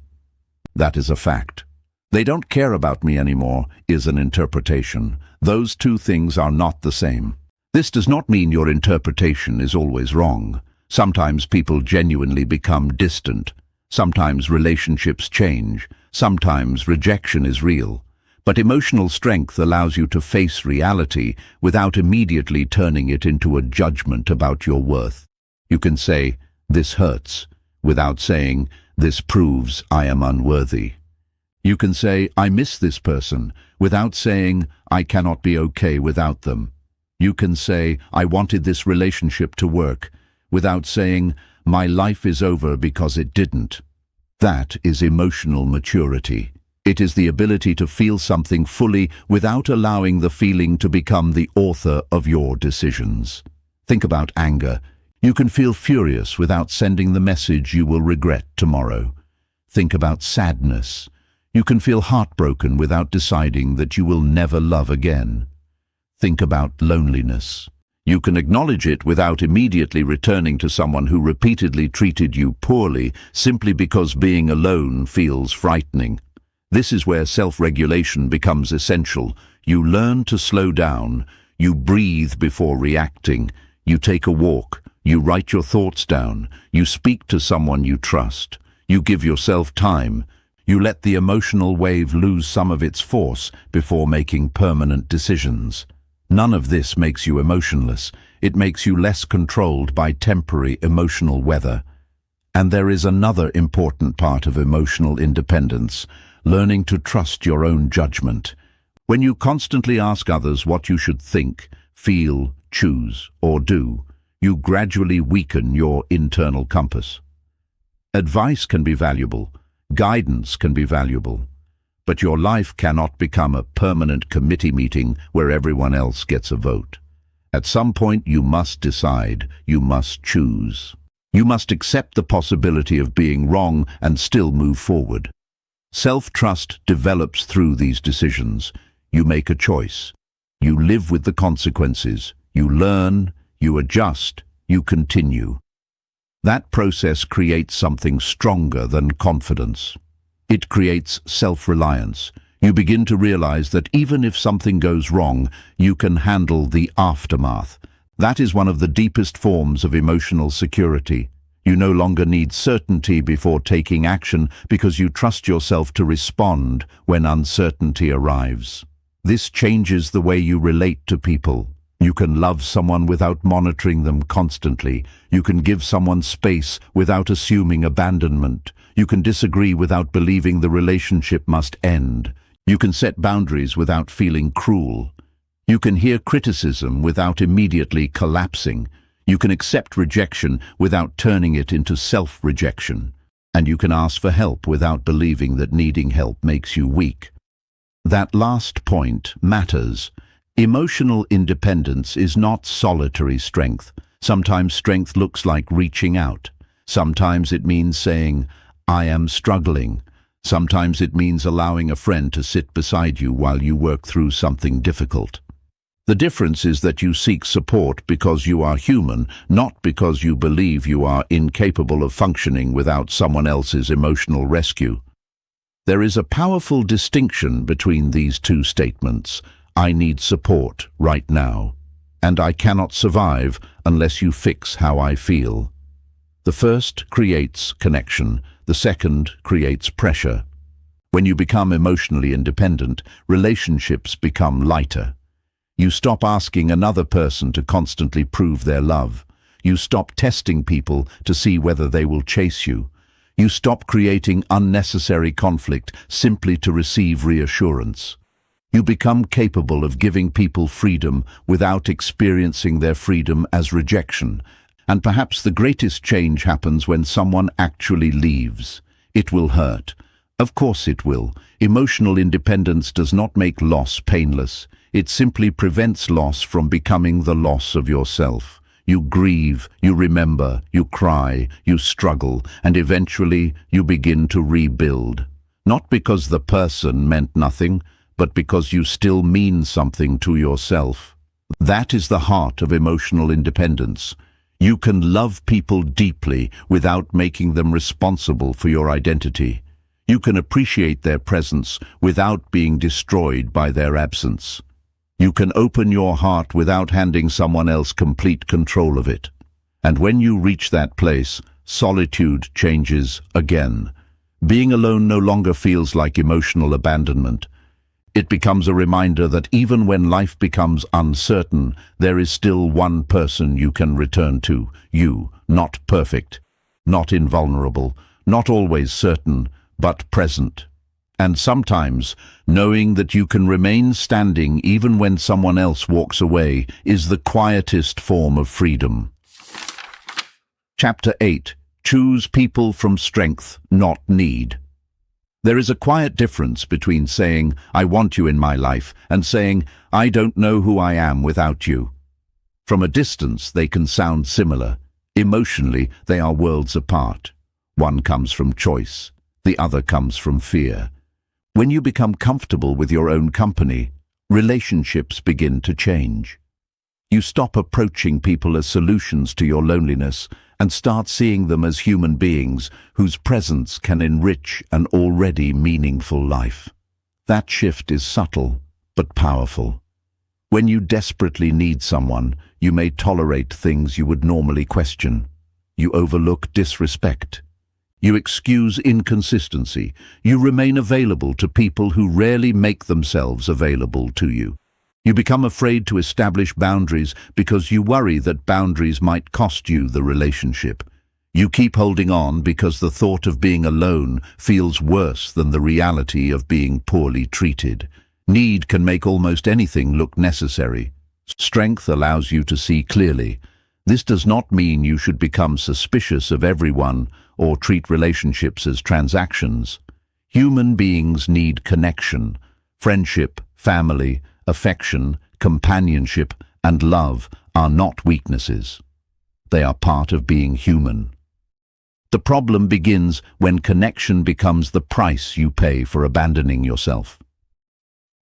That is a fact. They don't care about me anymore is an interpretation. Those two things are not the same. This does not mean your interpretation is always wrong. Sometimes people genuinely become distant. Sometimes relationships change. Sometimes rejection is real. But emotional strength allows you to face reality without immediately turning it into a judgment about your worth. You can say, "This hurts," without saying, "This proves I am unworthy." You can say, "I miss this person," without saying, "I cannot be okay without them." You can say, "I wanted this relationship to work," without saying, "My life is over because it didn't." That is emotional maturity. It is the ability to feel something fully without allowing the feeling to become the author of your decisions. Think about anger. You can feel furious without sending the message you will regret tomorrow. Think about sadness. You can feel heartbroken without deciding that you will never love again. Think about loneliness. You can acknowledge it without immediately returning to someone who repeatedly treated you poorly simply because being alone feels frightening. This is where self-regulation becomes essential. You learn to slow down. You breathe before reacting. You take a walk. You write your thoughts down. You speak to someone you trust. You give yourself time. You let the emotional wave lose some of its force before making permanent decisions. None of this makes you emotionless. It makes you less controlled by temporary emotional weather. And there is another important part of emotional independence: learning to trust your own judgment. When you constantly ask others what you should think, feel, choose, or do, you gradually weaken your internal compass. Advice can be valuable, guidance can be valuable, but your life cannot become a permanent committee meeting where everyone else gets a vote. At some point you must decide, you must choose. You must accept the possibility of being wrong and still move forward. Self-trust develops through these decisions. You make a choice. You live with the consequences. You learn, you adjust, you continue. That process creates something stronger than confidence. It creates self-reliance. You begin to realize that even if something goes wrong, you can handle the aftermath. That is one of the deepest forms of emotional security. You no longer need certainty before taking action because you trust yourself to respond when uncertainty arrives. This changes the way you relate to people. You can love someone without monitoring them constantly. You can give someone space without assuming abandonment. You can disagree without believing the relationship must end. You can set boundaries without feeling cruel. You can hear criticism without immediately collapsing. You can accept rejection without turning it into self-rejection. And you can ask for help without believing that needing help makes you weak. That last point matters. Emotional independence is not solitary strength. Sometimes strength looks like reaching out. Sometimes it means saying, "I am struggling." Sometimes it means allowing a friend to sit beside you while you work through something difficult. The difference is that you seek support because you are human, not because you believe you are incapable of functioning without someone else's emotional rescue. There is a powerful distinction between these two statements. I need support right now, and I cannot survive unless you fix how I feel. The first creates connection, the second creates pressure. When you become emotionally independent, relationships become lighter. You stop asking another person to constantly prove their love. You stop testing people to see whether they will chase you. You stop creating unnecessary conflict simply to receive reassurance. You become capable of giving people freedom without experiencing their freedom as rejection. And perhaps the greatest change happens when someone actually leaves. It will hurt. Of course it will. Emotional independence does not make loss painless. It simply prevents loss from becoming the loss of yourself. You grieve, you remember, you cry, you struggle, and eventually you begin to rebuild. Not because the person meant nothing, but because you still mean something to yourself. That is the heart of emotional independence. You can love people deeply without making them responsible for your identity. You can appreciate their presence without being destroyed by their absence. You can open your heart without handing someone else complete control of it. And when you reach that place, solitude changes again. Being alone no longer feels like emotional abandonment. It becomes a reminder that even when life becomes uncertain, there is still one person you can return to. You, not perfect, not invulnerable, not always certain, but present. And sometimes, knowing that you can remain standing even when someone else walks away is the quietest form of freedom. Chapter 8. Choose people from strength, not need. There is a quiet difference between saying, "I want you in my life," and saying, "I don't know who I am without you." From a distance, they can sound similar. Emotionally, they are worlds apart. One comes from choice, the other comes from fear. When you become comfortable with your own company, relationships begin to change. You stop approaching people as solutions to your loneliness and start seeing them as human beings whose presence can enrich an already meaningful life. That shift is subtle but powerful. When you desperately need someone, you may tolerate things you would normally question. You overlook disrespect. You excuse inconsistency. You remain available to people who rarely make themselves available to you. You become afraid to establish boundaries because you worry that boundaries might cost you the relationship. You keep holding on because the thought of being alone feels worse than the reality of being poorly treated. Need can make almost anything look necessary. Strength allows you to see clearly. This does not mean you should become suspicious of everyone or treat relationships as transactions. Human beings need connection. Friendship, family, affection, companionship, and love are not weaknesses. They are part of being human. The problem begins when connection becomes the price you pay for abandoning yourself.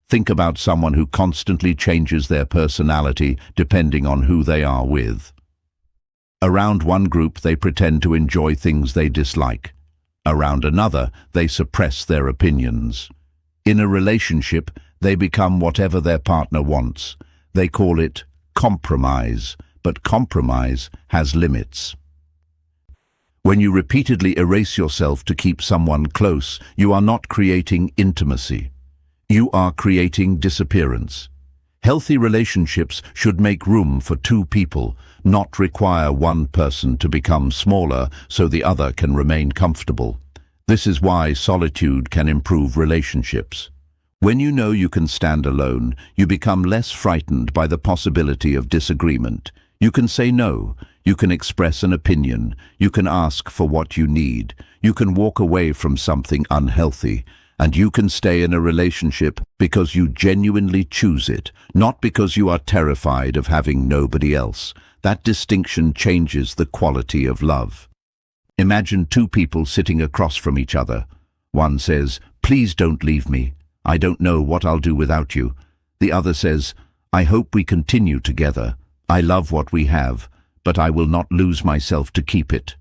Think about someone who constantly changes their personality depending on who they are with. Around one group, they pretend to enjoy things they dislike. Around another, they suppress their opinions. In a relationship, they become whatever their partner wants. They call it compromise, but compromise has limits. When you repeatedly erase yourself to keep someone close, you are not creating intimacy. You are creating disappearance. Healthy relationships should make room for two people, not require one person to become smaller so the other can remain comfortable. This is why solitude can improve relationships. When you know you can stand alone, you become less frightened by the possibility of disagreement. You can say no, you can express an opinion, you can ask for what you need, you can walk away from something unhealthy, and you can stay in a relationship because you genuinely choose it, not because you are terrified of having nobody else. That distinction changes the quality of love. Imagine two people sitting across from each other. One says, "Please don't leave me. I don't know what I'll do without you." The other says, "I hope we continue together. I love what we have, but I will not lose myself to keep it."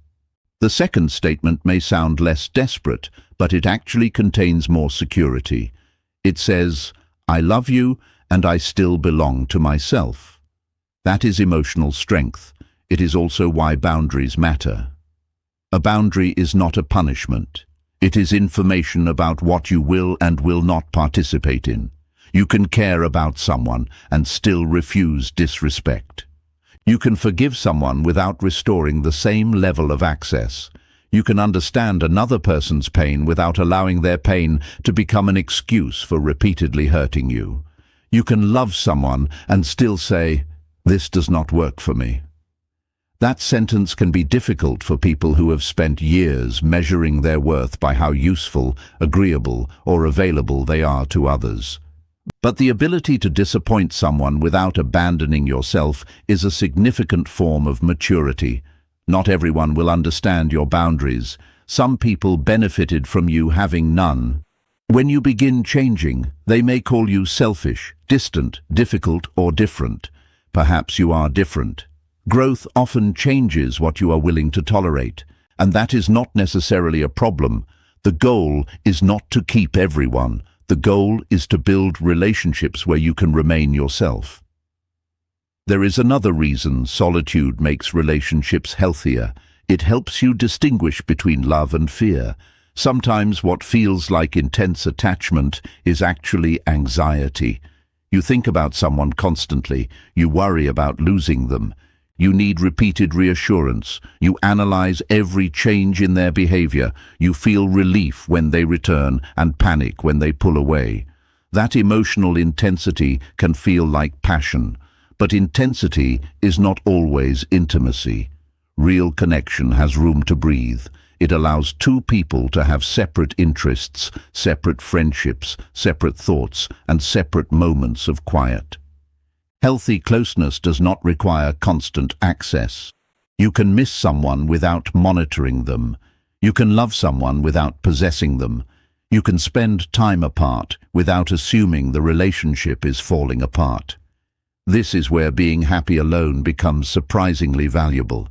The second statement may sound less desperate, but it actually contains more security. It says, "I love you and I still belong to myself." That is emotional strength. It is also why boundaries matter. A boundary is not a punishment. It is information about what you will and will not participate in. You can care about someone and still refuse disrespect. You can forgive someone without restoring the same level of access. You can understand another person's pain without allowing their pain to become an excuse for repeatedly hurting you. You can love someone and still say, "This does not work for me." That sentence can be difficult for people who have spent years measuring their worth by how useful, agreeable, or available they are to others. But the ability to disappoint someone without abandoning yourself is a significant form of maturity. Not everyone will understand your boundaries. Some people benefited from you having none. When you begin changing, they may call you selfish, distant, difficult, or different. Perhaps you are different. Growth often changes what you are willing to tolerate, and that is not necessarily a problem. The goal is not to keep everyone. The goal is to build relationships where you can remain yourself. There is another reason solitude makes relationships healthier. It helps you distinguish between love and fear. Sometimes what feels like intense attachment is actually anxiety. You think about someone constantly. You worry about losing them. You need repeated reassurance. You analyze every change in their behavior. You feel relief when they return and panic when they pull away. That emotional intensity can feel like passion. But intensity is not always intimacy. Real connection has room to breathe. It allows two people to have separate interests, separate friendships, separate thoughts, and separate moments of quiet. Healthy closeness does not require constant access. You can miss someone without monitoring them. You can love someone without possessing them. You can spend time apart without assuming the relationship is falling apart. This is where being happy alone becomes surprisingly valuable.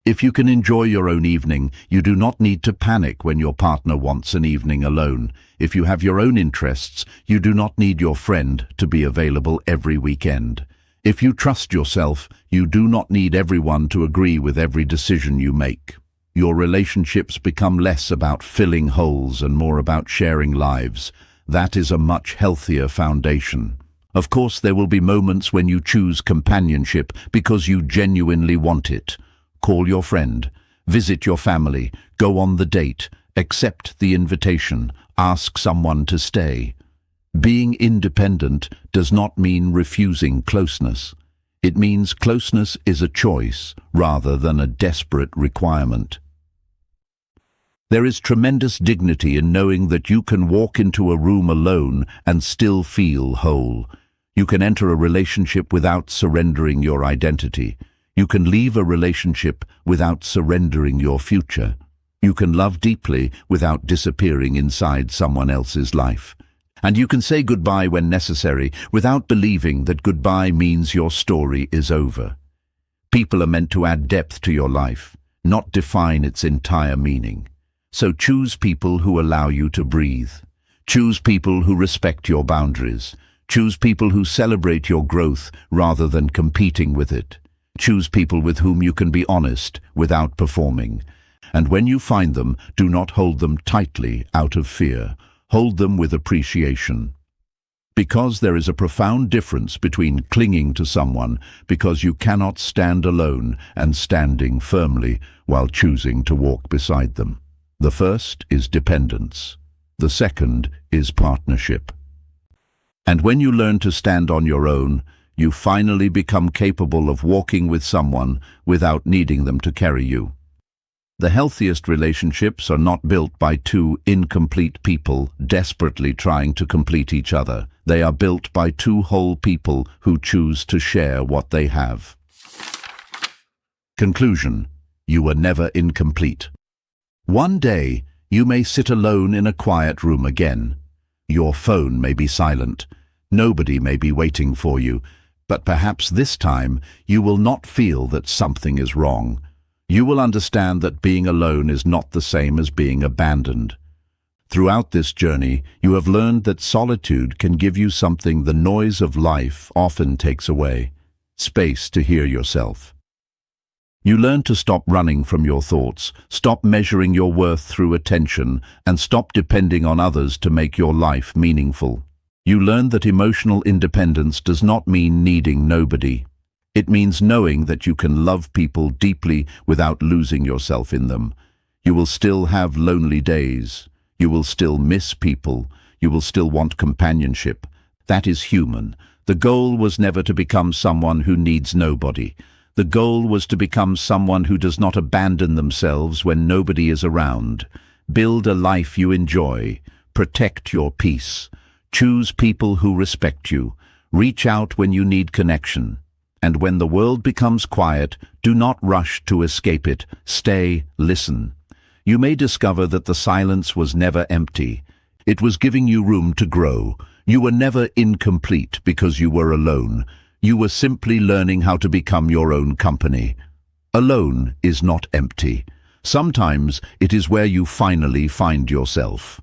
If you can enjoy your own evening, you do not need to panic when your partner wants an evening alone. If you have your own interests, you do not need your friend to be available every weekend. If you trust yourself, you do not need everyone to agree with every decision you make. Your relationships become less about filling holes and more about sharing lives. That is a much healthier foundation. Of course, there will be moments when you choose companionship because you genuinely want it. Call your friend, visit your family, go on the date, accept the invitation, ask someone to stay. Being independent does not mean refusing closeness. It means closeness is a choice rather than a desperate requirement. There is tremendous dignity in knowing that you can walk into a room alone and still feel whole. You can enter a relationship without surrendering your identity. You can leave a relationship without surrendering your future. You can love deeply without disappearing inside someone else's life. And you can say goodbye when necessary without believing that goodbye means your story is over. People are meant to add depth to your life, not define its entire meaning. So choose people who allow you to breathe. Choose people who respect your boundaries. Choose people who celebrate your growth rather than competing with it. Choose people with whom you can be honest without performing. And when you find them, do not hold them tightly out of fear. Hold them with appreciation. Because there is a profound difference between clinging to someone because you cannot stand alone and standing firmly while choosing to walk beside them. The first is dependence. The second is partnership. And when you learn to stand on your own, you finally become capable of walking with someone without needing them to carry you. The healthiest relationships are not built by two incomplete people desperately trying to complete each other. They are built by two whole people who choose to share what they have. Conclusion: you were never incomplete. One day, you may sit alone in a quiet room again. Your phone may be silent. Nobody may be waiting for you. But perhaps this time, you will not feel that something is wrong. You will understand that being alone is not the same as being abandoned. Throughout this journey, you have learned that solitude can give you something the noise of life often takes away: space to hear yourself. You learn to stop running from your thoughts, stop measuring your worth through attention, and stop depending on others to make your life meaningful. You learn that emotional independence does not mean needing nobody. It means knowing that you can love people deeply without losing yourself in them. You will still have lonely days. You will still miss people. You will still want companionship. That is human. The goal was never to become someone who needs nobody. The goal was to become someone who does not abandon themselves when nobody is around. Build a life you enjoy. Protect your peace. Choose people who respect you. Reach out when you need connection. And when the world becomes quiet, do not rush to escape it. Stay, listen. You may discover that the silence was never empty. It was giving you room to grow. You were never incomplete because you were alone. You were simply learning how to become your own company. Alone is not empty. Sometimes it is where you finally find yourself.